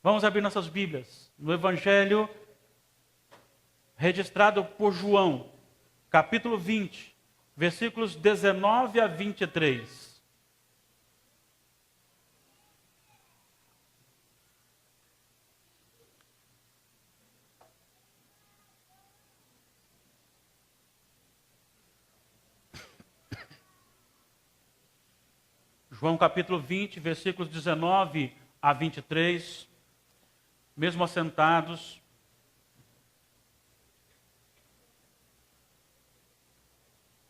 Vamos abrir nossas Bíblias no Evangelho registrado por João, capítulo 20, versículos 19 a 23. João capítulo 20, versículos 19 a 23. Mesmo assentados,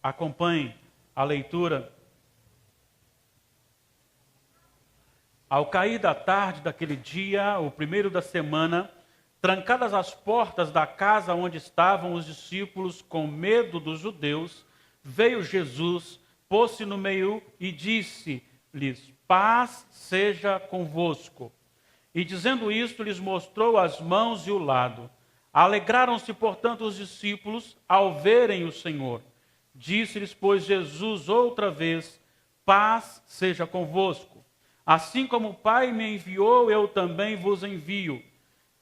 acompanhe a leitura. Ao cair da tarde daquele dia, o primeiro da semana, trancadas as portas da casa onde estavam os discípulos com medo dos judeus, veio Jesus, pôs-se no meio e disse-lhes: paz seja convosco. E dizendo isto, lhes mostrou as mãos e o lado. Alegraram-se, portanto, os discípulos ao verem o Senhor. Disse-lhes, pois, Jesus outra vez: paz seja convosco. Assim como o Pai me enviou, eu também vos envio.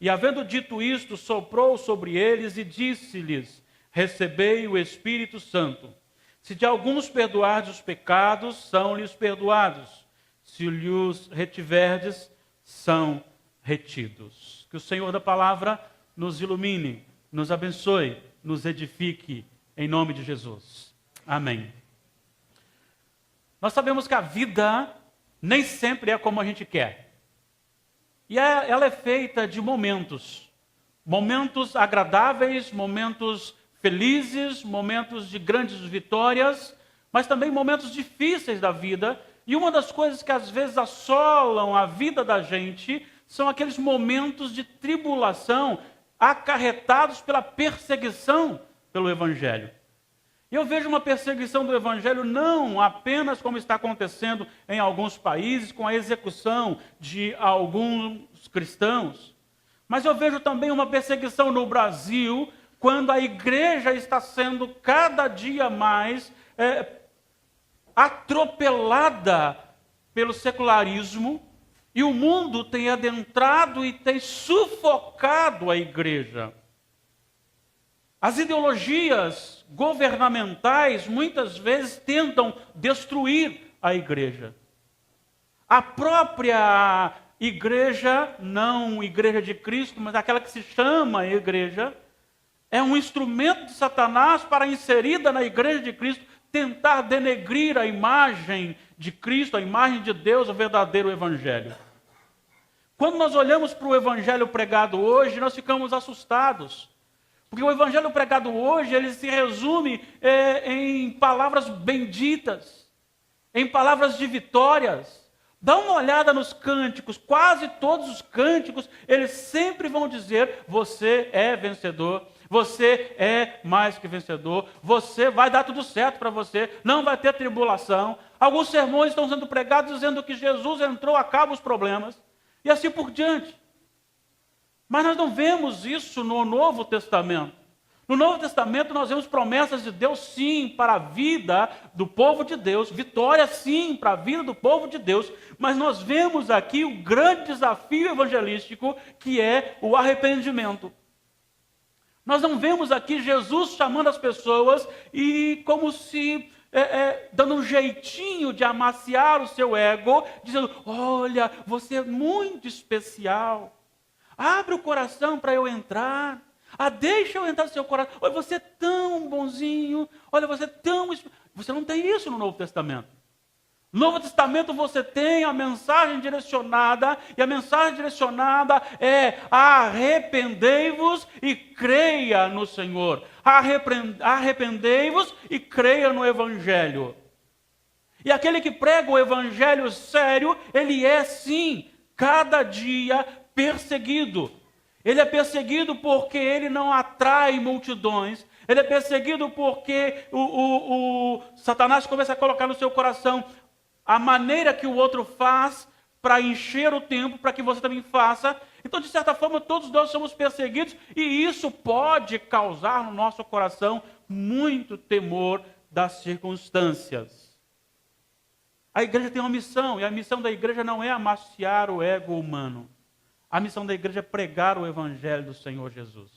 E havendo dito isto, soprou sobre eles e disse-lhes: recebei o Espírito Santo. Se de alguns perdoardes os pecados, são-lhes perdoados. Se lhes retiverdes, são retidos. Que o Senhor da palavra nos ilumine, nos abençoe, nos edifique, em nome de Jesus. Amém. Nós sabemos que a vida nem sempre é como a gente quer. E ela é feita de momentos. Momentos agradáveis, momentos felizes, momentos de grandes vitórias, mas também momentos difíceis da vida. E uma das coisas que às vezes assolam a vida da gente são aqueles momentos de tribulação acarretados pela perseguição pelo Evangelho. E eu vejo uma perseguição do Evangelho não apenas como está acontecendo em alguns países, com a execução de alguns cristãos, mas eu vejo também uma perseguição no Brasil, quando a igreja está sendo cada dia mais atropelada pelo secularismo, e o mundo tem adentrado e tem sufocado a igreja. As ideologias governamentais muitas vezes tentam destruir a igreja. A própria igreja, não igreja de Cristo, mas aquela que se chama igreja, é um instrumento de Satanás para, inserida na igreja de Cristo, tentar denegrir a imagem de Cristo, a imagem de Deus, o verdadeiro Evangelho. Quando nós olhamos para o Evangelho pregado hoje, nós ficamos assustados. Porque o Evangelho pregado hoje, ele se resume em palavras benditas, em palavras de vitórias. Dá uma olhada nos cânticos, quase todos os cânticos, eles sempre vão dizer: você é vencedor. Você é mais que vencedor, você vai dar tudo certo para você, não vai ter tribulação. Alguns sermões estão sendo pregados dizendo que Jesus entrou, acaba os problemas, e assim por diante. Mas nós não vemos isso no Novo Testamento. No Novo Testamento nós vemos promessas de Deus sim para a vida do povo de Deus, vitória sim para a vida do povo de Deus, mas nós vemos aqui o grande desafio evangelístico, que é o arrependimento. Nós não vemos aqui Jesus chamando as pessoas e como se dando um jeitinho de amaciar o seu ego, dizendo: olha, você é muito especial. Abre o coração para eu entrar. Deixa eu entrar no seu coração. Olha, você é tão bonzinho. Olha, você é tão... Você não tem isso no Novo Testamento. No Novo Testamento você tem a mensagem direcionada, e a mensagem direcionada é: arrependei-vos e creia no Senhor. Arrependei-vos e creia no Evangelho. E aquele que prega o Evangelho sério, ele é sim, cada dia perseguido. Ele é perseguido porque ele não atrai multidões. Ele é perseguido porque o Satanás começa a colocar no seu coração a maneira que o outro faz para encher o tempo, para que você também faça. Então, de certa forma, todos nós somos perseguidos e isso pode causar no nosso coração muito temor das circunstâncias. A igreja tem uma missão, e a missão da igreja não é amaciar o ego humano. A missão da igreja é pregar o evangelho do Senhor Jesus.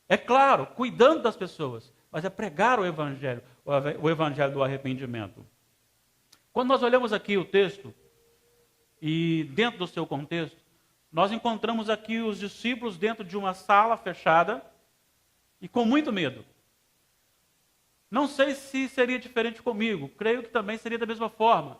É claro, cuidando das pessoas, mas é pregar o evangelho do arrependimento. Quando nós olhamos aqui o texto, e dentro do seu contexto, nós encontramos aqui os discípulos dentro de uma sala fechada e com muito medo. Não sei se seria diferente comigo, creio que também seria da mesma forma.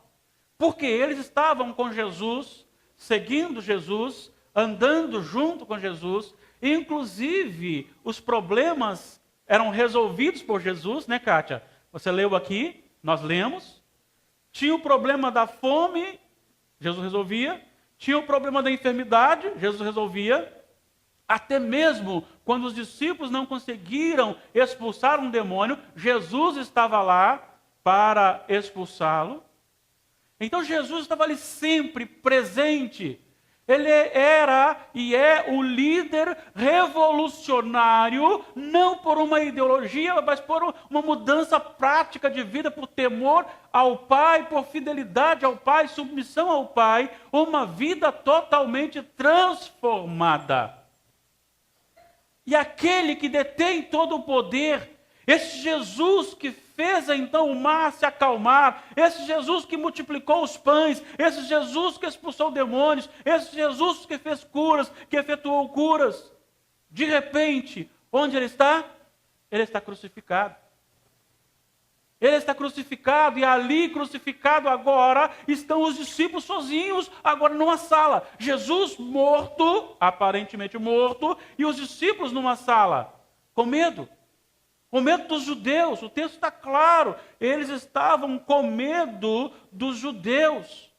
Porque eles estavam com Jesus, seguindo Jesus, andando junto com Jesus, e inclusive os problemas eram resolvidos por Jesus, né, Kátia? Você leu aqui, nós lemos. Tinha o problema da fome, Jesus resolvia. Tinha o problema da enfermidade, Jesus resolvia. Até mesmo quando os discípulos não conseguiram expulsar um demônio, Jesus estava lá para expulsá-lo. Então Jesus estava ali sempre presente. Ele era e é o líder revolucionário, não por uma ideologia, mas por uma mudança prática de vida, por temor ao Pai, por fidelidade ao Pai, submissão ao Pai, uma vida totalmente transformada. E aquele que detém todo o poder, esse Jesus que fez então o mar se acalmar, esse Jesus que multiplicou os pães, esse Jesus que expulsou demônios, esse Jesus que fez curas, que efetuou curas, de repente, onde ele está? Ele está crucificado. Ele está crucificado e ali crucificado agora estão os discípulos sozinhos, agora numa sala. Jesus morto, aparentemente morto, e os discípulos numa sala, com medo. Com medo dos judeus, o texto está claro, eles estavam com medo dos judeus.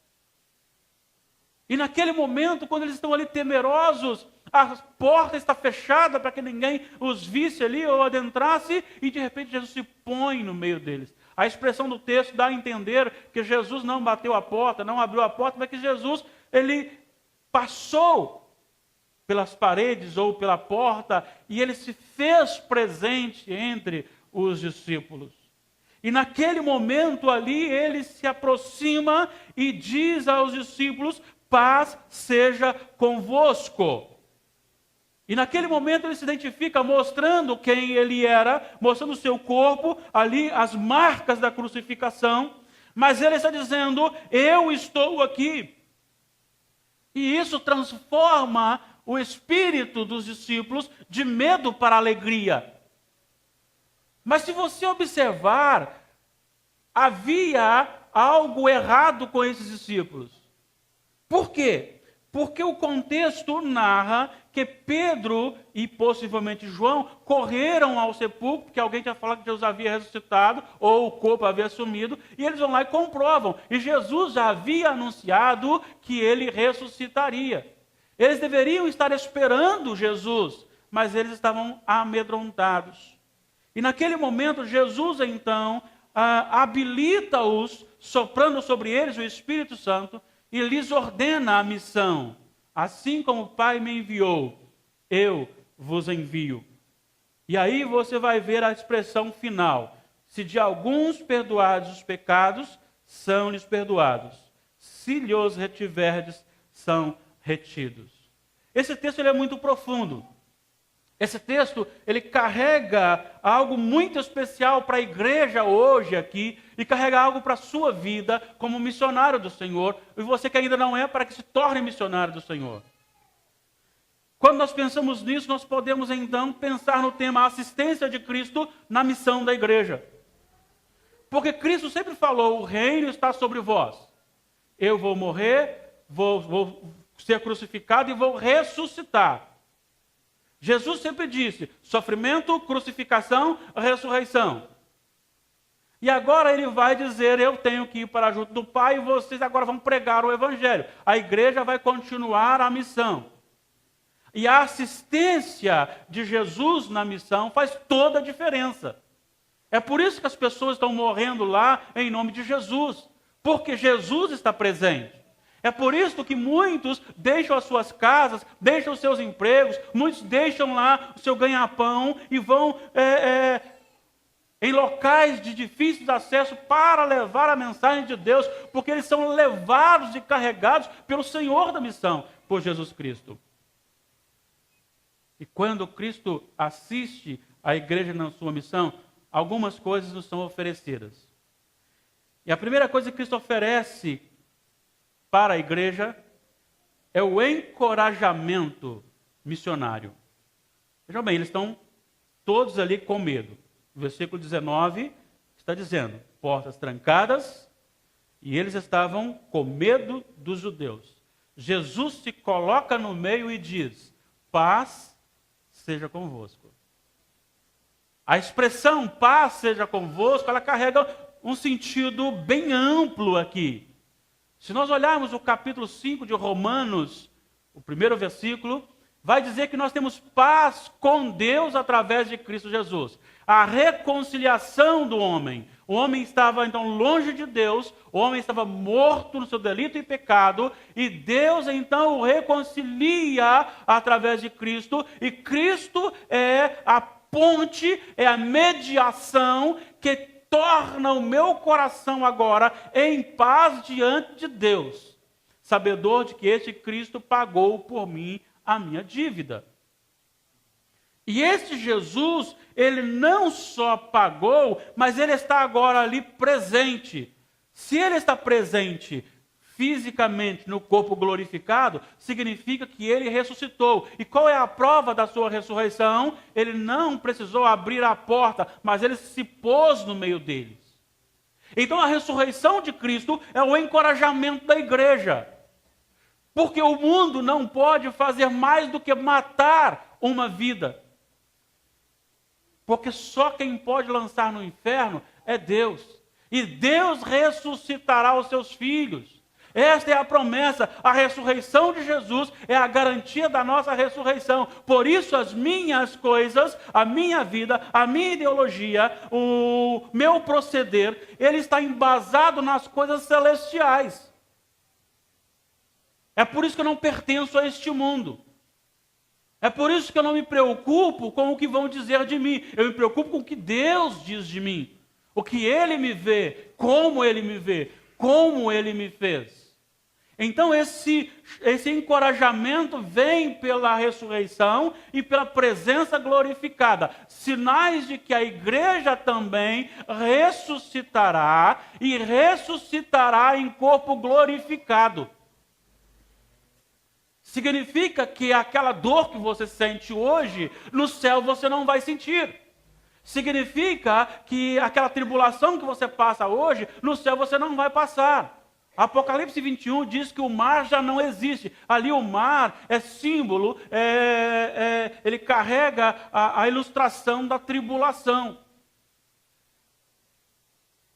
E naquele momento, quando eles estão ali temerosos, a porta está fechada para que ninguém os visse ali ou adentrasse, e de repente Jesus se põe no meio deles. A expressão do texto dá a entender que Jesus não bateu a porta, não abriu a porta, mas que Jesus, ele passou pelas paredes ou pela porta e ele se fez presente entre os discípulos. E naquele momento ali, ele se aproxima e diz aos discípulos: paz seja convosco. E naquele momento ele se identifica mostrando quem ele era, mostrando o seu corpo, ali as marcas da crucificação, mas ele está dizendo: eu estou aqui. E isso transforma o espírito dos discípulos de medo para alegria. Mas se você observar, havia algo errado com esses discípulos. Por quê? Porque o contexto narra que Pedro e possivelmente João correram ao sepulcro, porque alguém tinha falado que Jesus havia ressuscitado, ou o corpo havia sumido, e eles vão lá e comprovam. E Jesus já havia anunciado que ele ressuscitaria. Eles deveriam estar esperando Jesus, mas eles estavam amedrontados. E naquele momento, Jesus então habilita-os, soprando sobre eles o Espírito Santo, e lhes ordena a missão. Assim como o Pai me enviou, eu vos envio. E aí você vai ver a expressão final. Se de alguns perdoados os pecados, são-lhes perdoados. Se lhes retiverdes, são retidos. Esse texto ele é muito profundo. Esse texto ele carrega algo muito especial para a igreja hoje aqui e carrega algo para a sua vida como missionário do Senhor, e você que ainda não é, para que se torne missionário do Senhor. Quando nós pensamos nisso, nós podemos então pensar no tema assistência de Cristo na missão da igreja. Porque Cristo sempre falou: o reino está sobre vós. Eu vou morrer, vou ser crucificado e vou ressuscitar. Jesus sempre disse: sofrimento, crucificação, ressurreição. E agora ele vai dizer: eu tenho que ir para junto do Pai e vocês agora vão pregar o Evangelho. A igreja vai continuar a missão. E a assistência de Jesus na missão faz toda a diferença. É por isso que as pessoas estão morrendo lá em nome de Jesus. Porque Jesus está presente. É por isso que muitos deixam as suas casas, deixam os seus empregos, muitos deixam lá o seu ganha-pão e vão em locais de difícil acesso para levar a mensagem de Deus, porque eles são levados e carregados pelo Senhor da missão, por Jesus Cristo. E quando Cristo assiste a igreja na sua missão, algumas coisas nos são oferecidas. E a primeira coisa que Cristo oferece para a igreja é o encorajamento missionário. Vejam bem, eles estão todos ali com medo. O versículo 19 está dizendo, portas trancadas, e eles estavam com medo dos judeus. Jesus se coloca no meio e diz, paz seja convosco. A expressão paz seja convosco, ela carrega um sentido bem amplo aqui. Se nós olharmos o capítulo 5 de Romanos, o primeiro versículo, vai dizer que nós temos paz com Deus através de Cristo Jesus. A reconciliação do homem. O homem estava então longe de Deus, o homem estava morto no seu delito e pecado, e Deus então o reconcilia através de Cristo, e Cristo é a ponte, é a mediação que torna o meu coração agora em paz diante de Deus, sabedor de que este Cristo pagou por mim a minha dívida. E este Jesus, ele não só pagou, mas ele está agora ali presente. Se ele está presente fisicamente no corpo glorificado, significa que ele ressuscitou. E qual é a prova da sua ressurreição? Ele não precisou abrir a porta, mas ele se pôs no meio deles. Então a ressurreição de Cristo é o encorajamento da igreja. Porque o mundo não pode fazer mais do que matar uma vida. Porque só quem pode lançar no inferno é Deus. E Deus ressuscitará os seus filhos. Esta é a promessa, a ressurreição de Jesus é a garantia da nossa ressurreição. Por isso as minhas coisas, a minha vida, a minha ideologia, o meu proceder, ele está embasado nas coisas celestiais. É por isso que eu não pertenço a este mundo. É por isso que eu não me preocupo com o que vão dizer de mim. Eu me preocupo com o que Deus diz de mim. O que Ele me vê, como Ele me vê, como Ele me fez. Então esse encorajamento vem pela ressurreição e pela presença glorificada. Sinais de que a igreja também ressuscitará e ressuscitará em corpo glorificado. Significa que aquela dor que você sente hoje, no céu você não vai sentir. Significa que aquela tribulação que você passa hoje, no céu você não vai passar. Apocalipse 21 diz que o mar já não existe. Ali o mar é símbolo, ele carrega a ilustração da tribulação.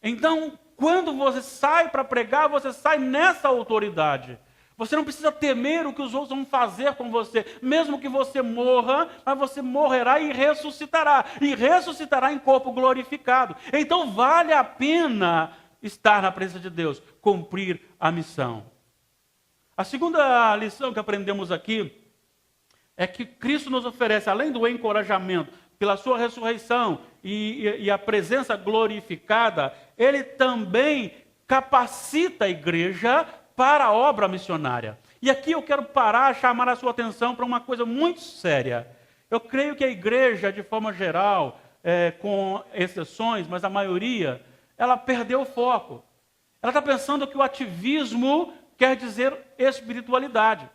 Então, quando você sai para pregar, você sai nessa autoridade. Você não precisa temer o que os outros vão fazer com você. Mesmo que você morra, mas você morrerá e ressuscitará. E ressuscitará em corpo glorificado. Então vale a pena estar na presença de Deus, cumprir a missão. A segunda lição que aprendemos aqui é que Cristo nos oferece, além do encorajamento pela sua ressurreição e a presença glorificada, Ele também capacita a igreja para a obra missionária. E aqui eu quero chamar a sua atenção para uma coisa muito séria. Eu creio que a igreja, de forma geral, com exceções, mas a maioria, ela perdeu o foco. Ela está pensando que o ativismo quer dizer espiritualidade.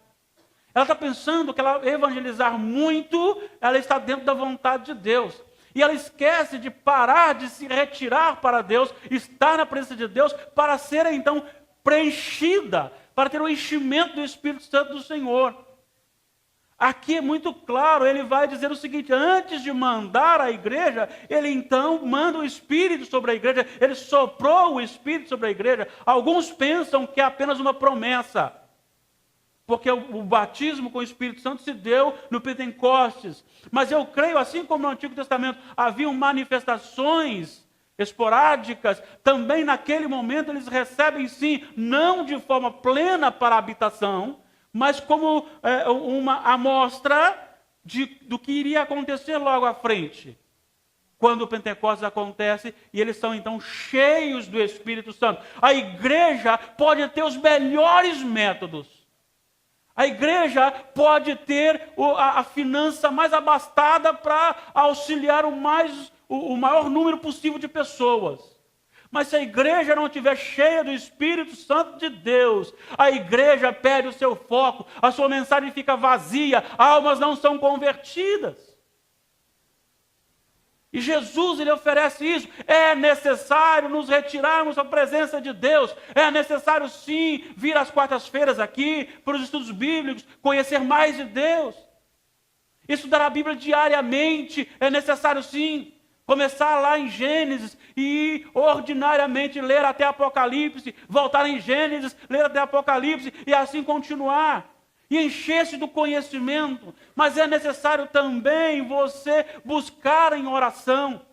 Ela está pensando que ela evangelizar muito, ela está dentro da vontade de Deus. E ela esquece de parar, de se retirar para Deus, estar na presença de Deus, para ser então preenchida, para ter o enchimento do Espírito Santo do Senhor. Aqui é muito claro, ele vai dizer o seguinte: antes de mandar a igreja, ele então manda o Espírito sobre a igreja, ele soprou o Espírito sobre a igreja. Alguns pensam que é apenas uma promessa, porque o batismo com o Espírito Santo se deu no Pentecostes. Mas eu creio, assim como no Antigo Testamento haviam manifestações esporádicas, também naquele momento eles recebem sim, não de forma plena para a habitação, mas como uma amostra do que iria acontecer logo à frente. Quando o Pentecostes acontece e eles são então cheios do Espírito Santo. A igreja pode ter os melhores métodos. A igreja pode ter a finança mais abastada para auxiliar o maior número possível de pessoas. Mas se a igreja não estiver cheia do Espírito Santo de Deus, a igreja perde o seu foco, a sua mensagem fica vazia, almas não são convertidas. E Jesus, ele oferece isso. É necessário nos retirarmos da presença de Deus. É necessário, sim, vir às quartas-feiras aqui, para os estudos bíblicos, conhecer mais de Deus. Estudar a Bíblia diariamente. É necessário, sim, começar lá em Gênesis e ordinariamente ler até Apocalipse. Voltar em Gênesis, ler até Apocalipse e assim continuar. E encher-se do conhecimento, mas é necessário também você buscar em oração,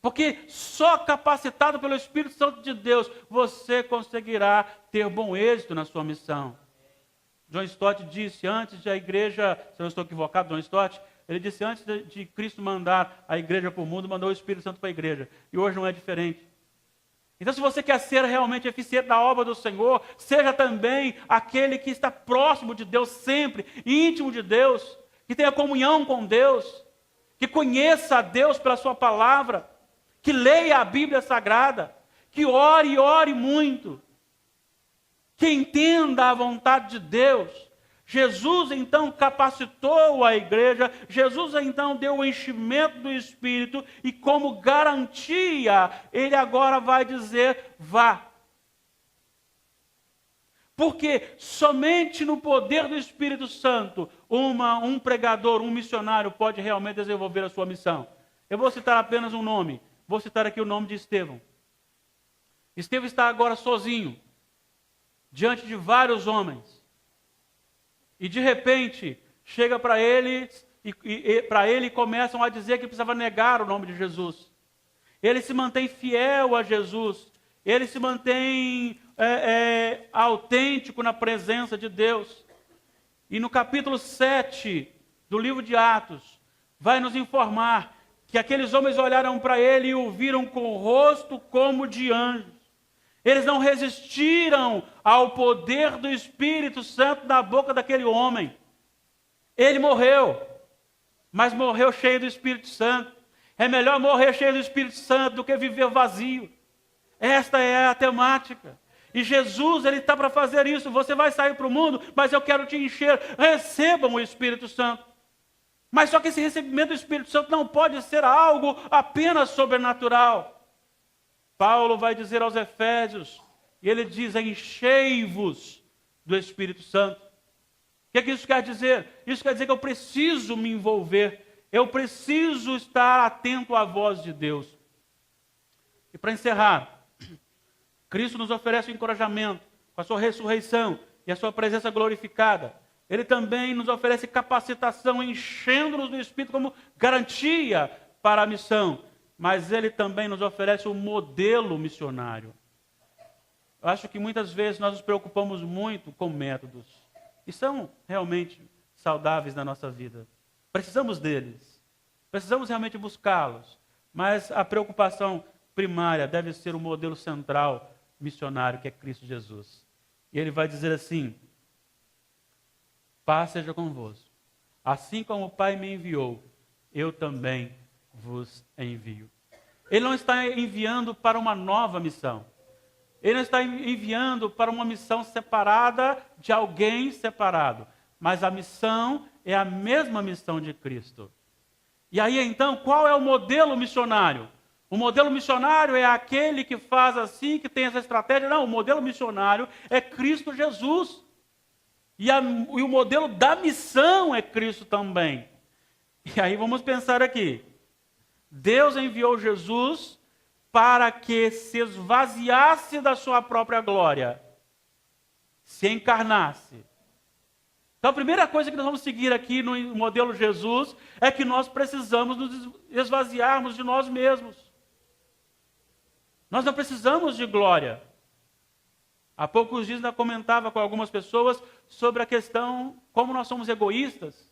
porque só capacitado pelo Espírito Santo de Deus, você conseguirá ter bom êxito na sua missão. John Stott disse, antes de a igreja, se eu não estou equivocado, John Stott, ele disse, antes de Cristo mandar a igreja para o mundo, mandou o Espírito Santo para a igreja, e hoje não é diferente. Então, se você quer ser realmente eficiente na obra do Senhor, seja também aquele que está próximo de Deus sempre, íntimo de Deus, que tenha comunhão com Deus, que conheça a Deus pela sua palavra, que leia a Bíblia Sagrada, que ore e ore muito, que entenda a vontade de Deus. Jesus então capacitou a igreja, Jesus então deu o enchimento do Espírito e como garantia, ele agora vai dizer, vá. Porque somente no poder do Espírito Santo, um pregador, um missionário pode realmente desenvolver a sua missão. Eu vou citar apenas um nome, vou citar aqui o nome de Estevão. Estevão está agora sozinho, diante de vários homens. E de repente, chega para eles e para ele começam a dizer que precisava negar o nome de Jesus. Ele se mantém fiel a Jesus. Ele se mantém autêntico na presença de Deus. E no capítulo 7 do livro de Atos, vai nos informar que aqueles homens olharam para ele e o viram com o rosto como de anjos. Eles não resistiram ao poder do Espírito Santo na boca daquele homem. Ele morreu, mas morreu cheio do Espírito Santo. É melhor morrer cheio do Espírito Santo do que viver vazio. Esta é a temática. E Jesus, ele está para fazer isso. Você vai sair para o mundo, mas eu quero te encher. Recebam o Espírito Santo. Mas só que esse recebimento do Espírito Santo não pode ser algo apenas sobrenatural. Paulo vai dizer aos Efésios, e ele diz, enchei-vos do Espírito Santo. O que isso quer dizer? Isso quer dizer que eu preciso me envolver, eu preciso estar atento à voz de Deus. E para encerrar, Cristo nos oferece o encorajamento com a sua ressurreição e a sua presença glorificada. Ele também nos oferece capacitação, enchendo-nos do Espírito como garantia para a missão. Mas ele também nos oferece um modelo missionário. Eu acho que muitas vezes nós nos preocupamos muito com métodos. E são realmente saudáveis na nossa vida. Precisamos deles. Precisamos realmente buscá-los. Mas a preocupação primária deve ser o modelo central missionário, que é Cristo Jesus. E ele vai dizer assim, paz seja convosco. Assim como o Pai me enviou, eu também vos envio. Ele não está enviando para uma nova missão. Ele não está enviando para uma missão separada de alguém separado. Mas a missão é a mesma missão de Cristo. E aí então, qual é o modelo missionário? O modelo missionário é aquele que faz assim, que tem essa estratégia. Não, o modelo missionário é Cristo Jesus. E o modelo da missão é Cristo também. E aí vamos pensar aqui. Deus enviou Jesus para que se esvaziasse da sua própria glória, se encarnasse. Então a primeira coisa que nós vamos seguir aqui no modelo Jesus é que nós precisamos nos esvaziarmos de nós mesmos. Nós não precisamos de glória. Há poucos dias eu comentava com algumas pessoas sobre a questão como nós somos egoístas.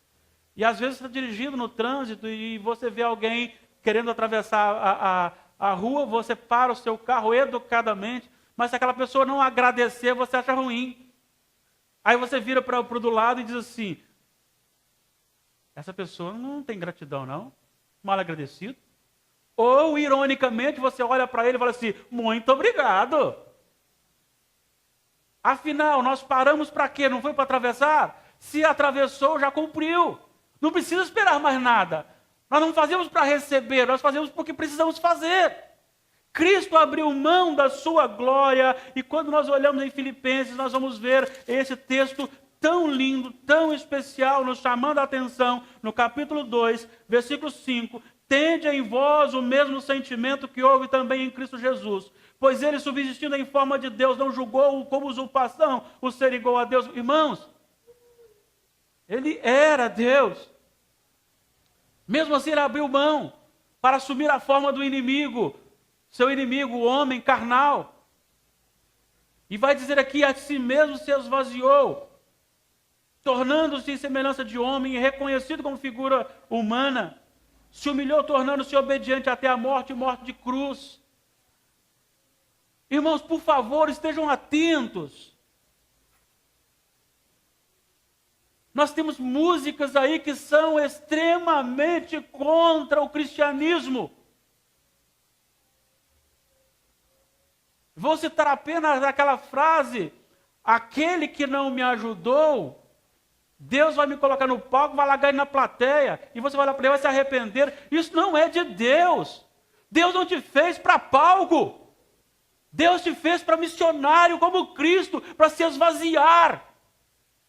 E às vezes você está dirigindo no trânsito e você vê alguém querendo atravessar a rua, você para o seu carro educadamente, mas se aquela pessoa não agradecer, você acha ruim. Aí você vira para o do lado e diz assim, essa pessoa não tem gratidão não, mal agradecido. Ou, ironicamente, você olha para ele e fala assim, muito obrigado. Afinal, nós paramos para quê? Não foi para atravessar? Se atravessou, já cumpriu. Não precisa esperar mais nada. Nós não fazemos para receber, nós fazemos porque precisamos fazer. Cristo abriu mão da sua glória, e quando nós olhamos em Filipenses, nós vamos ver esse texto tão lindo, tão especial, nos chamando a atenção, no capítulo 2, versículo 5, tende em vós o mesmo sentimento que houve também em Cristo Jesus, pois ele, subsistindo em forma de Deus, não julgou como usurpação o ser igual a Deus. Irmãos, ele era Deus. Mesmo assim, ele abriu mão para assumir a forma do inimigo, seu inimigo, o homem carnal. E vai dizer aqui, a si mesmo se esvaziou, tornando-se em semelhança de homem e reconhecido como figura humana. Se humilhou, tornando-se obediente até a morte e morte de cruz. Irmãos, por favor, estejam atentos. Nós temos músicas aí que são extremamente contra o cristianismo. Vou citar apenas aquela frase, aquele que não me ajudou, Deus vai me colocar no palco, vai largar ele na plateia, e você vai lá para ele, vai se arrepender. Isso não é de Deus. Deus não te fez para palco. Deus te fez para missionário como Cristo, para se esvaziar.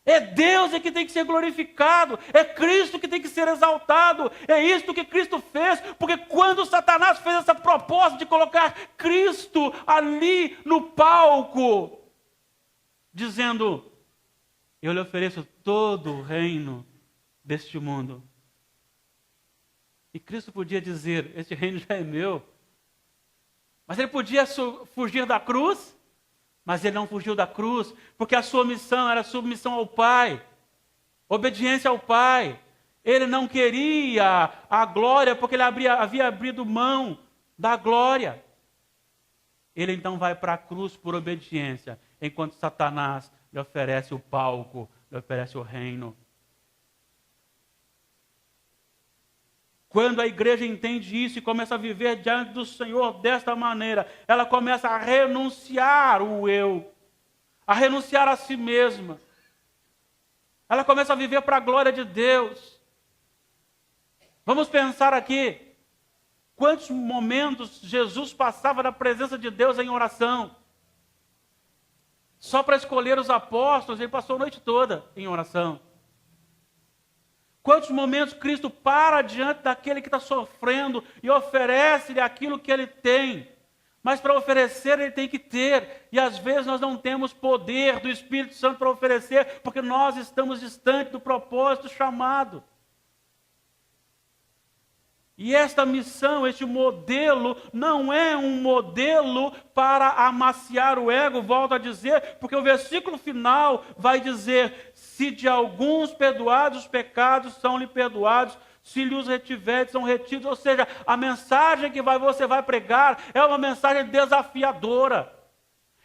É Deus que tem que ser glorificado, é Cristo que tem que ser exaltado, é isto que Cristo fez, porque quando Satanás fez essa proposta de colocar Cristo ali no palco, dizendo, eu lhe ofereço todo o reino deste mundo. E Cristo podia dizer, este reino já é meu. Mas ele podia fugir da cruz, mas ele não fugiu da cruz, porque a sua missão era submissão ao Pai, obediência ao Pai. Ele não queria a glória, porque ele havia abrido mão da glória. Ele então vai para a cruz por obediência, enquanto Satanás lhe oferece o palco, lhe oferece o reino. Quando a igreja entende isso e começa a viver diante do Senhor desta maneira, ela começa a renunciar o eu, a renunciar a si mesma. Ela começa a viver para a glória de Deus. Vamos pensar aqui, quantos momentos Jesus passava na presença de Deus em oração. Só para escolher os apóstolos, ele passou a noite toda em oração. Quantos momentos Cristo para diante daquele que está sofrendo e oferece-lhe aquilo que ele tem. Mas para oferecer ele tem que ter. E às vezes nós não temos poder do Espírito Santo para oferecer, porque nós estamos distantes do propósito chamado. E esta missão, este modelo, não é um modelo para amaciar o ego, volto a dizer, porque o versículo final vai dizer, se de alguns perdoados os pecados, são-lhe perdoados, se lhe os retiveres, são retidos. Ou seja, a mensagem que você vai pregar é uma mensagem desafiadora.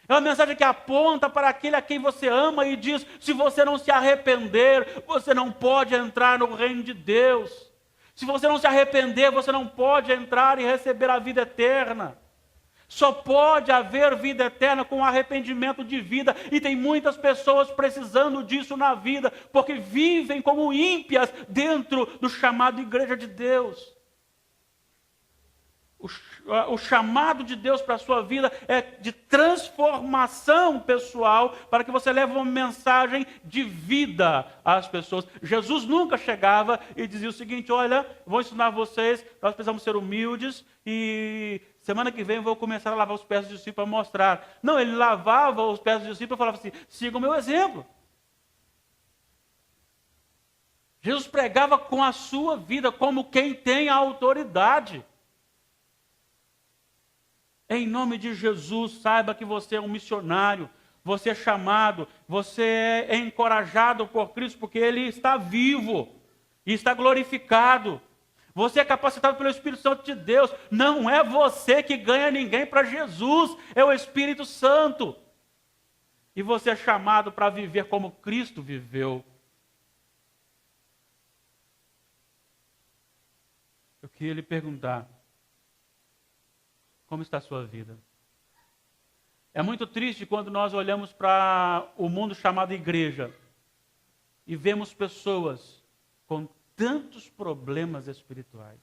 É uma mensagem que aponta para aquele a quem você ama e diz, se você não se arrepender, você não pode entrar no reino de Deus. Se você não se arrepender, você não pode entrar e receber a vida eterna. Só pode haver vida eterna com arrependimento de vida. E tem muitas pessoas precisando disso na vida, porque vivem como ímpias dentro do chamado Igreja de Deus. O chamado de Deus para a sua vida é de transformação pessoal, para que você leve uma mensagem de vida às pessoas. Jesus nunca chegava e dizia o seguinte, olha, vou ensinar vocês, nós precisamos ser humildes e semana que vem eu vou começar a lavar os pés dos discípulos para mostrar. Não, ele lavava os pés dos discípulos e falava assim, siga o meu exemplo. Jesus pregava com a sua vida como quem tem a autoridade. Em nome de Jesus, saiba que você é um missionário, você é chamado, você é encorajado por Cristo, porque Ele está vivo e está glorificado. Você é capacitado pelo Espírito Santo de Deus. Não é você que ganha ninguém para Jesus, é o Espírito Santo. E você é chamado para viver como Cristo viveu. Eu queria lhe perguntar, como está a sua vida? É muito triste quando nós olhamos para o mundo chamado igreja e vemos pessoas com tantos problemas espirituais,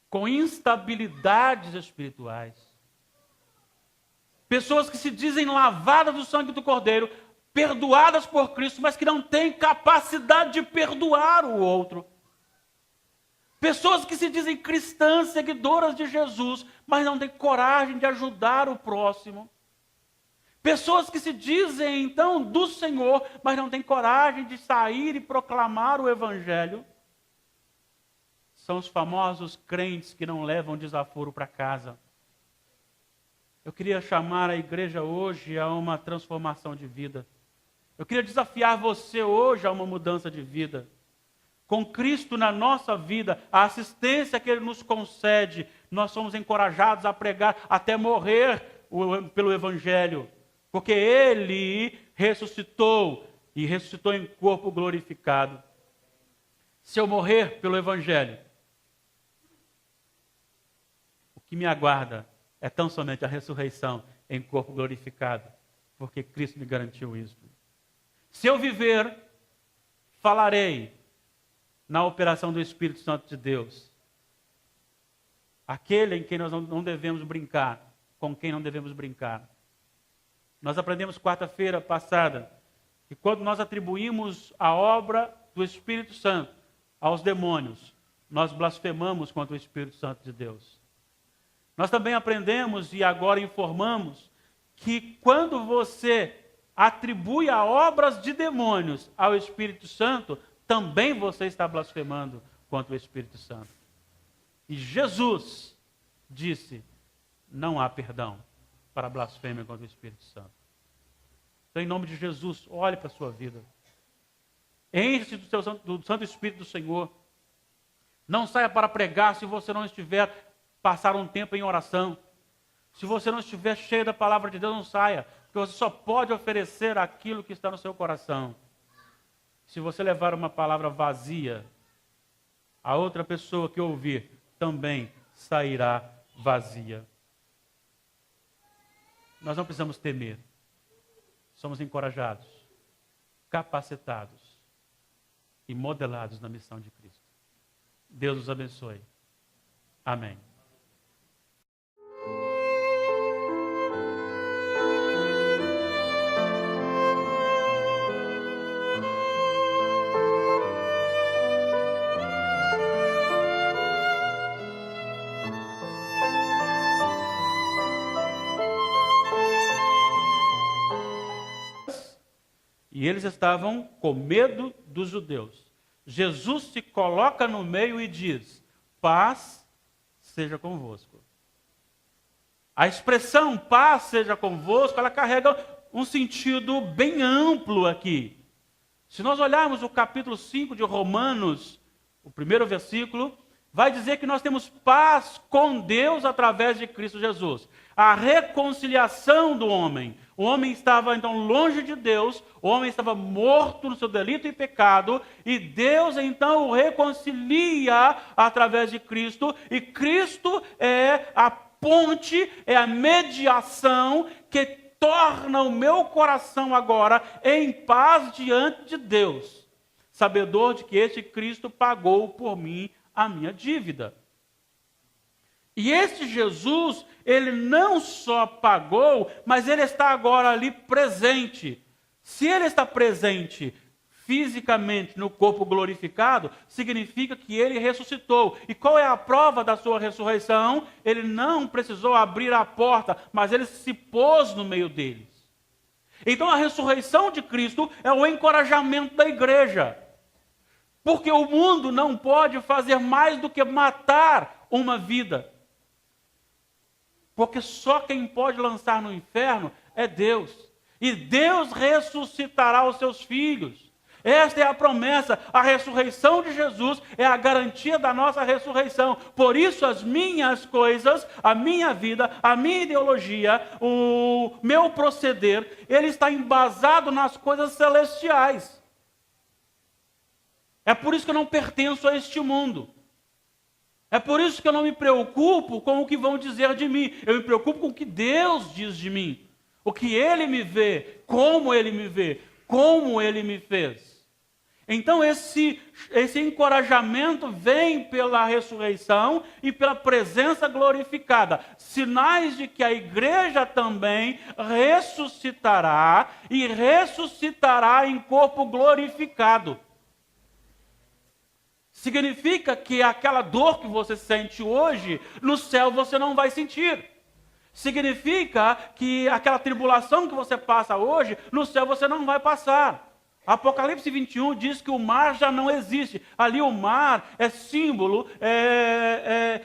com instabilidades espirituais, pessoas que se dizem lavadas do sangue do Cordeiro, perdoadas por Cristo, mas que não têm capacidade de perdoar o outro. Pessoas que se dizem cristãs, seguidoras de Jesus, mas não têm coragem de ajudar o próximo. Pessoas que se dizem, então, do Senhor, mas não têm coragem de sair e proclamar o Evangelho. São os famosos crentes que não levam desaforo para casa. Eu queria chamar a igreja hoje a uma transformação de vida. Eu queria desafiar você hoje a uma mudança de vida. Com Cristo na nossa vida, a assistência que Ele nos concede, nós somos encorajados a pregar até morrer pelo Evangelho. Porque Ele ressuscitou e ressuscitou em corpo glorificado. Se eu morrer pelo Evangelho, o que me aguarda é tão somente a ressurreição em corpo glorificado. Porque Cristo me garantiu isso. Se eu viver, falarei na operação do Espírito Santo de Deus. Aquele em quem nós não devemos brincar, com quem não devemos brincar. Nós aprendemos quarta-feira passada que quando nós atribuímos a obra do Espírito Santo aos demônios, nós blasfemamos contra o Espírito Santo de Deus. Nós também aprendemos e agora informamos que quando você atribui a obras de demônios ao Espírito Santo, também você está blasfemando contra o Espírito Santo. E Jesus disse, não há perdão para blasfêmia contra o Espírito Santo. Então, em nome de Jesus, olhe para a sua vida. Enche-se do Santo Espírito do Senhor. Não saia para pregar se você não estiver passar um tempo em oração. Se você não estiver cheio da palavra de Deus, não saia. Porque você só pode oferecer aquilo que está no seu coração. Se você levar uma palavra vazia, a outra pessoa que ouvir também sairá vazia. Nós não precisamos temer. Somos encorajados, capacitados e modelados na missão de Cristo. Deus os abençoe. Amém. E eles estavam com medo dos judeus. Jesus se coloca no meio e diz, paz seja convosco. A expressão paz seja convosco, ela carrega um sentido bem amplo aqui. Se nós olharmos o capítulo 5 de Romanos, o primeiro versículo, vai dizer que nós temos paz com Deus através de Cristo Jesus. A reconciliação do homem. O homem estava então longe de Deus, o homem estava morto no seu delito e pecado, e Deus então o reconcilia através de Cristo, e Cristo é a ponte, é a mediação que torna o meu coração agora em paz diante de Deus, sabedor de que este Cristo pagou por mim a minha dívida. E este Jesus, ele não só pagou, mas ele está agora ali presente. Se ele está presente fisicamente no corpo glorificado, significa que ele ressuscitou. E qual é a prova da sua ressurreição? Ele não precisou abrir a porta, mas ele se pôs no meio deles. Então a ressurreição de Cristo é o encorajamento da igreja. Porque o mundo não pode fazer mais do que matar uma vida. Porque só quem pode lançar no inferno é Deus. E Deus ressuscitará os seus filhos. Esta é a promessa, a ressurreição de Jesus é a garantia da nossa ressurreição. Por isso as minhas coisas, a minha vida, a minha ideologia, o meu proceder, ele está embasado nas coisas celestiais. É por isso que eu não pertenço a este mundo. É por isso que eu não me preocupo com o que vão dizer de mim. Eu me preocupo com o que Deus diz de mim. O que Ele me vê, como Ele me vê, como Ele me fez. Então esse encorajamento vem pela ressurreição e pela presença glorificada. Sinais de que a igreja também ressuscitará e ressuscitará em corpo glorificado. Significa que aquela dor que você sente hoje, no céu você não vai sentir. Significa que aquela tribulação que você passa hoje, no céu você não vai passar. Apocalipse 21 diz que o mar já não existe. Ali o mar é símbolo,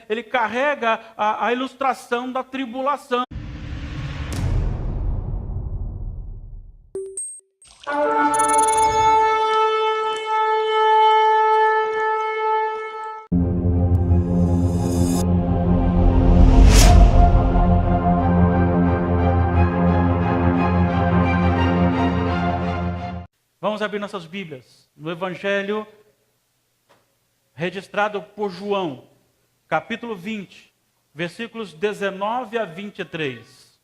ele carrega a ilustração da tribulação. Vamos abrir nossas Bíblias no Evangelho registrado por João, capítulo 20, versículos 19 a 23.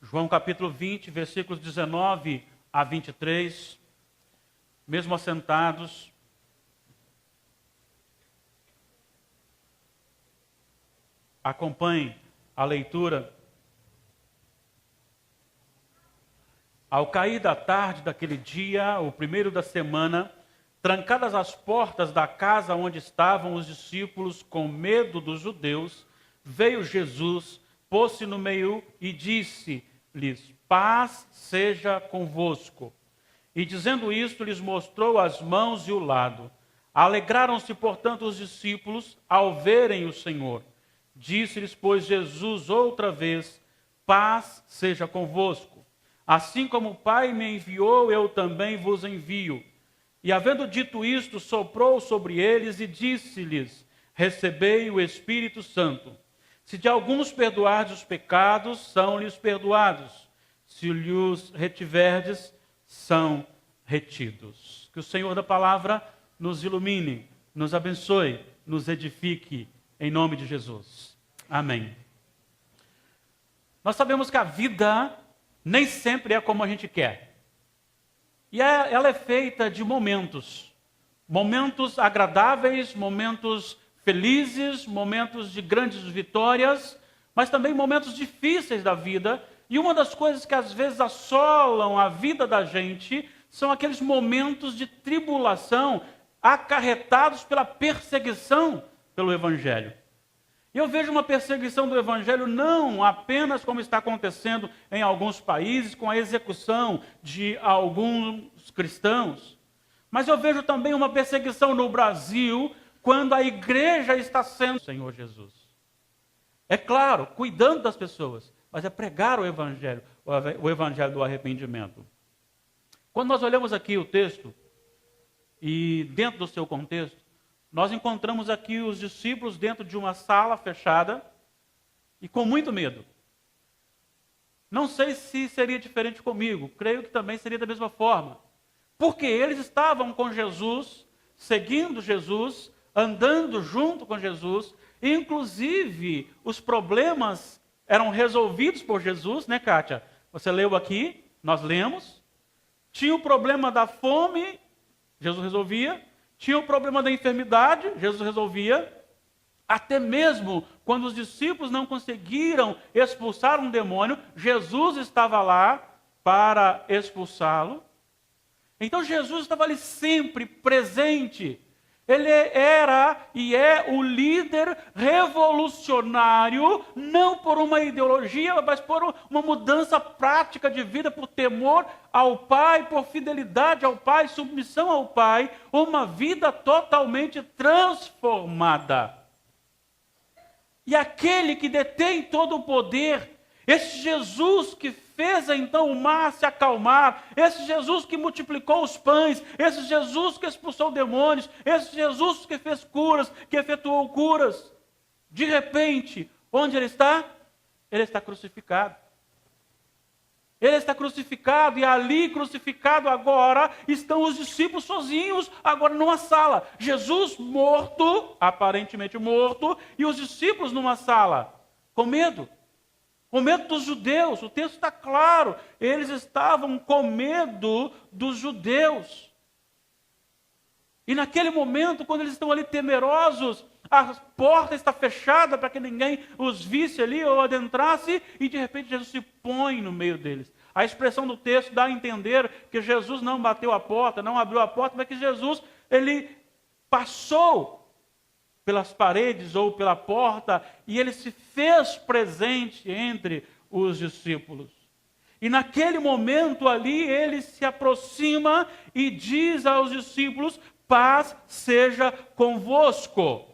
João capítulo 20, versículos 19 a 23. Mesmo assentados, acompanhe a leitura. Ao cair da tarde daquele dia, o primeiro da semana, trancadas as portas da casa onde estavam os discípulos com medo dos judeus, veio Jesus, pôs-se no meio e disse-lhes: paz seja convosco. E dizendo isto, lhes mostrou as mãos e o lado. Alegraram-se, portanto, os discípulos ao verem o Senhor. Disse-lhes, pois, Jesus outra vez: paz seja convosco. Assim como o Pai me enviou, eu também vos envio. E havendo dito isto, soprou sobre eles e disse-lhes: recebei o Espírito Santo. Se de alguns perdoardes os pecados, são-lhes perdoados. Se lhes retiverdes, são retidos. Que o Senhor da palavra nos ilumine, nos abençoe, nos edifique, em nome de Jesus. Amém. Nós sabemos que a vida nem sempre é como a gente quer. E ela é feita de momentos. Momentos agradáveis, momentos felizes, momentos de grandes vitórias, mas também momentos difíceis da vida. E uma das coisas que às vezes assolam a vida da gente são aqueles momentos de tribulação acarretados pela perseguição pelo Evangelho. E eu vejo uma perseguição do Evangelho não apenas como está acontecendo em alguns países, com a execução de alguns cristãos, mas eu vejo também uma perseguição no Brasil, quando a igreja está sendo Senhor Jesus. É claro, cuidando das pessoas, mas é pregar o Evangelho do arrependimento. Quando nós olhamos aqui o texto, e dentro do seu contexto, nós encontramos aqui os discípulos dentro de uma sala fechada e com muito medo. Não sei se seria diferente comigo, creio que também seria da mesma forma. Porque eles estavam com Jesus, seguindo Jesus, andando junto com Jesus, e inclusive os problemas eram resolvidos por Jesus, né, Kátia? Você leu aqui, nós lemos. Tinha o problema da fome, Jesus resolvia. Tinha o problema da enfermidade, Jesus resolvia. Até mesmo quando os discípulos não conseguiram expulsar um demônio, Jesus estava lá para expulsá-lo. Então Jesus estava ali sempre presente. Ele era e é o líder revolucionário, não por uma ideologia, mas por uma mudança prática de vida, por temor ao Pai, por fidelidade ao Pai, submissão ao Pai, uma vida totalmente transformada. E aquele que detém todo o poder, esse Jesus que fez então o mar se acalmar, esse Jesus que multiplicou os pães, esse Jesus que expulsou demônios, esse Jesus que fez curas, que efetuou curas. De repente, onde ele está? Ele está crucificado. Ele está crucificado e ali crucificado agora estão os discípulos sozinhos, agora numa sala. Jesus morto, aparentemente morto, e os discípulos numa sala, com medo. Com medo dos judeus, o texto está claro, eles estavam com medo dos judeus. E naquele momento, quando eles estão ali temerosos, a porta está fechada para que ninguém os visse ali ou adentrasse, e de repente Jesus se põe no meio deles. A expressão do texto dá a entender que Jesus não bateu a porta, não abriu a porta, mas que Jesus, ele passou pelas paredes ou pela porta, e ele se fez presente entre os discípulos. E naquele momento ali, ele se aproxima e diz aos discípulos: paz seja convosco.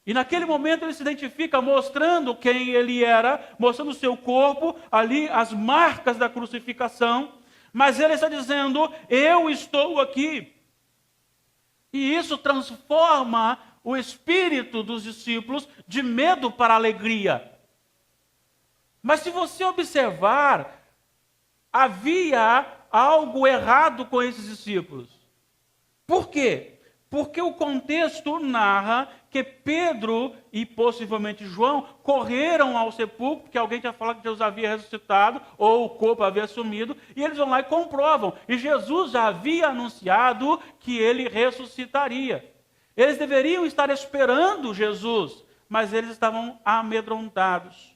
E naquele momento ele se identifica mostrando quem ele era, mostrando o seu corpo, ali as marcas da crucificação, mas ele está dizendo: eu estou aqui. E isso transforma o espírito dos discípulos de medo para alegria. Mas se você observar, havia algo errado com esses discípulos. Por quê? Porque o contexto narra que Pedro e possivelmente João correram ao sepulcro, porque alguém tinha falado que Jesus havia ressuscitado, ou o corpo havia sumido, e eles vão lá e comprovam. E Jesus já havia anunciado que ele ressuscitaria. Eles deveriam estar esperando Jesus, mas eles estavam amedrontados.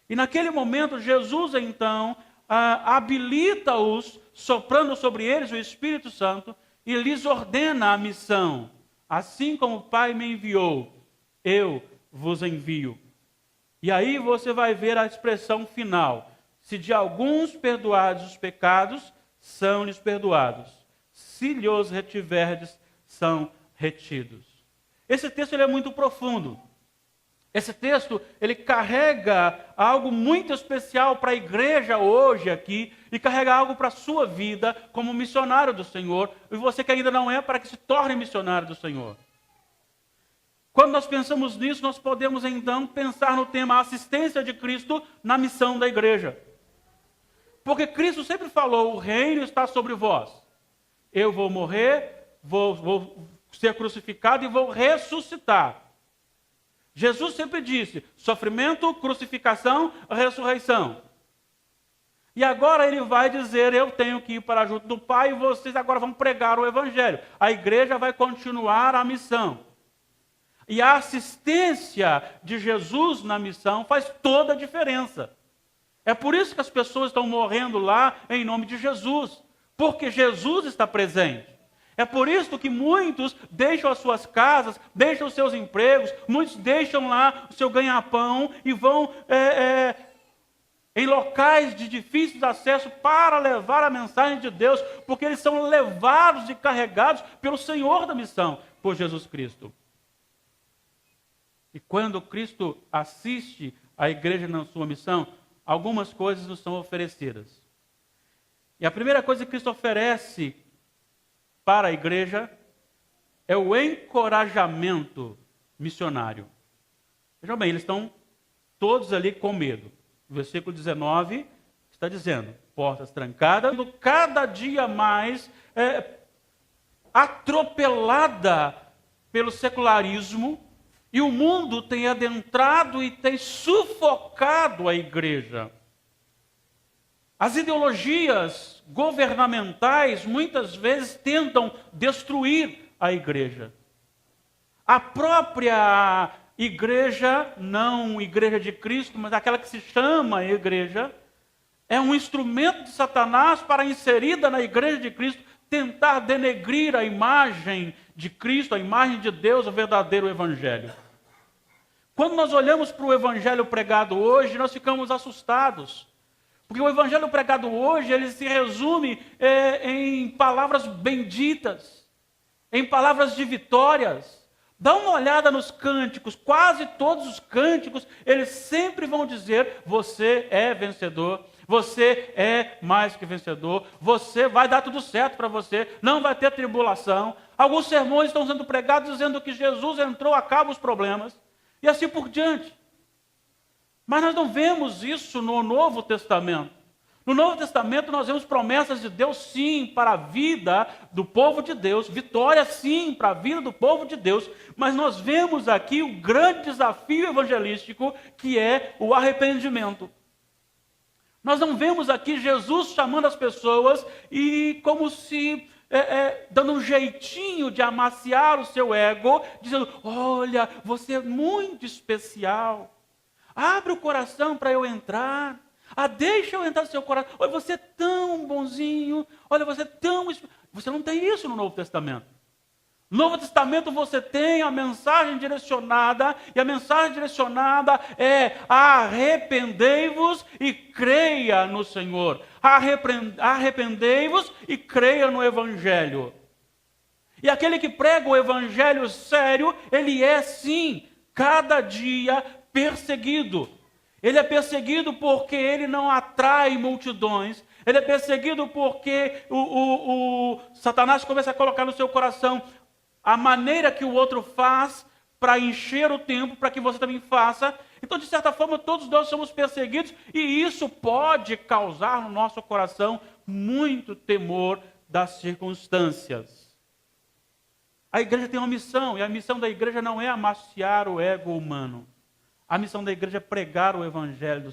E naquele momento, Jesus então habilita-os, soprando sobre eles o Espírito Santo, e lhes ordena a missão. Assim como o Pai me enviou, eu vos envio. E aí você vai ver a expressão final: se de alguns perdoados os pecados, são-lhes perdoados. Se lhes retiverdes, são retidos. Esse texto ele é muito profundo. Esse texto ele carrega algo muito especial para a igreja hoje aqui, e carrega algo para a sua vida como missionário do Senhor, e você que ainda não é, para que se torne missionário do Senhor. Quando nós pensamos nisso, nós podemos então pensar no tema assistência de Cristo na missão da igreja. Porque Cristo sempre falou: o reino está sobre vós. Eu vou morrer, vou ser crucificado e vou ressuscitar. Jesus sempre disse: sofrimento, crucificação, ressurreição. E agora ele vai dizer: eu tenho que ir para junto do Pai, e vocês agora vão pregar o Evangelho. A igreja vai continuar a missão. E a assistência de Jesus na missão faz toda a diferença. É por isso que as pessoas estão morrendo lá em nome de Jesus, porque Jesus está presente. É por isso que muitos deixam as suas casas, deixam os seus empregos, muitos deixam lá o seu ganha-pão e vão em locais de difícil acesso para levar a mensagem de Deus, porque eles são levados e carregados pelo Senhor da missão, por Jesus Cristo. E quando Cristo assiste a igreja na sua missão, algumas coisas nos são oferecidas. E a primeira coisa que Cristo oferece para a igreja é o encorajamento missionário. Vejam bem, eles estão todos ali com medo. O versículo 19 está dizendo: portas trancadas, cada dia mais atropelada pelo secularismo, e o mundo tem adentrado e tem sufocado a igreja. As ideologias governamentais muitas vezes tentam destruir a igreja. A própria igreja, não igreja de Cristo, mas aquela que se chama igreja, é um instrumento de Satanás para, inserida na igreja de Cristo, tentar denegrir a imagem de Cristo, a imagem de Deus, o verdadeiro Evangelho. Quando nós olhamos para o Evangelho pregado hoje, nós ficamos assustados. Porque o Evangelho pregado hoje, ele se resume em palavras benditas, em palavras de vitórias. Dá uma olhada nos cânticos, quase todos os cânticos, eles sempre vão dizer, você é vencedor, você é mais que vencedor, você vai dar tudo certo para você, não vai ter tribulação. Alguns sermões estão sendo pregados dizendo que Jesus entrou, acaba os problemas, e assim por diante. Mas nós não vemos isso no Novo Testamento. No Novo Testamento nós vemos promessas de Deus sim para a vida do povo de Deus, vitória sim para a vida do povo de Deus, mas nós vemos aqui o grande desafio evangelístico que é o arrependimento. Nós não vemos aqui Jesus chamando as pessoas e como se dando um jeitinho de amaciar o seu ego, dizendo, olha, você é muito especial. Abre o coração para eu entrar. Deixa eu entrar no seu coração. Olha, você é tão bonzinho. Olha, você é tão... Você não tem isso no Novo Testamento. No Novo Testamento você tem a mensagem direcionada, e a mensagem direcionada é arrependei-vos e creia no Senhor. Arrependei-vos e creia no Evangelho. E aquele que prega o Evangelho sério, ele é sim, cada dia perseguido. Ele é perseguido porque ele não atrai multidões. Ele é perseguido porque o Satanás começa a colocar no seu coração a maneira que o outro faz para encher o tempo, para que você também faça. Então, de certa forma, todos nós somos perseguidos e isso pode causar no nosso coração muito temor das circunstâncias. A igreja tem uma missão, e a missão da igreja não é amaciar o ego humano. A missão da igreja é pregar o Evangelho do